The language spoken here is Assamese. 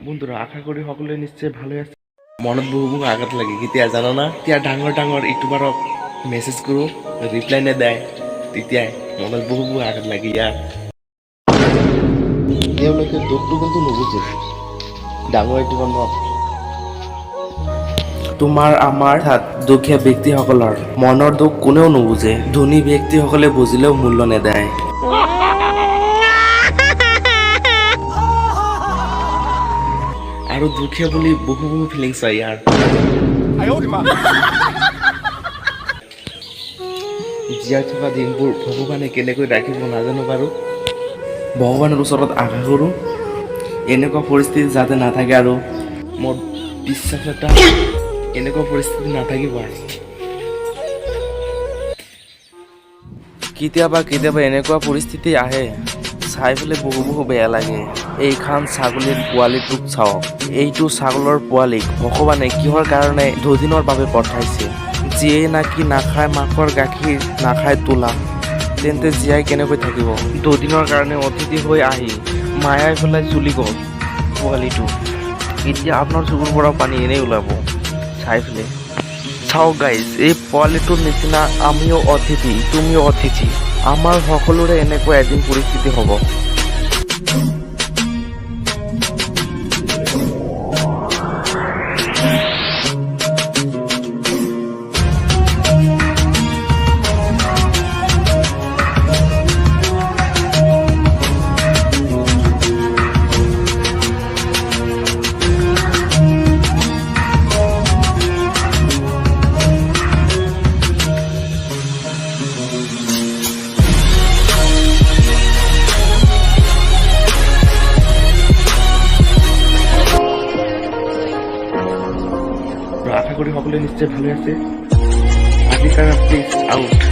বন্ধুৰা আশা কৰি সকলোৱে নিশ্চয় ভালে আছে। মনত বহু আঘাত লাগে কেতিয়া জানো না, এতিয়া ডাঙৰ ডাঙৰ ইউটিউবাৰক মেছেজ কৰোঁ, ৰিপ্লাই নেদায়, তেতিয়াই মনত বহু আঘাত লাগে। ইয়াৰ তেওঁলোকে দুখটো কিন্তু নুবুজে। ডাঙৰ ইউটিউবাৰ তোমাৰ আমাৰ দুখীয়া ব্যক্তিসকলৰ মনৰ দুখ কোনেও নুবুজে। ধনী ব্যক্তিসকলে বুজিলেও মূল্য নেদায়। আৰু দুখীয়া বুলি বহু ফিলিংছ হয় ইয়াৰ। জীয়াই থকা দিনবোৰ ভগৱানে কেনেকৈ ৰাখিব নাজানো বাৰু। ভগৱানৰ ওচৰত আশা কৰোঁ এনেকুৱা পৰিস্থিতি যাতে নাথাকে, আৰু মোৰ বিশ্বাস এটা এনেকুৱা পৰিস্থিতি নাথাকিব। আৰু কেতিয়াবা কেতিয়াবা এনেকুৱা পৰিস্থিতি আহে, চাই পেলাই বহু বেয়া লাগে। এইখন ছাগলীৰ পোৱালিটোক চাওক। এইটো ছাগলৰ পোৱালিক ভগৱানে কিহৰ কাৰণে দুদিনৰ বাবে পঠাইছে? যিয়ে নাকি নাখায় মাকৰ গাখীৰ, নাখায় তোলা, তেন্তে জীয়াই কেনেকৈ থাকিব? দুদিনৰ কাৰণে অতিথি হৈ আহি মায়াই পেলাই চুলি গ'ল পোৱালিটো। এতিয়া আপোনাৰ চকুৰ পৰা পানী এনেই ওলাব চাই পেলাই। চাওক গাইজ, এই পোৱালিটোৰ নিচিনা আমিও অতিথি, তুমিও অতিথি। আমাৰ সকলোৰে এনেকুৱা এদিন পৰিস্থিতি হ'ব। আশা কৰি সকলে নিশ্চয় ভালো আছে। আজিৰ কাৰণে প্লিজ আউট।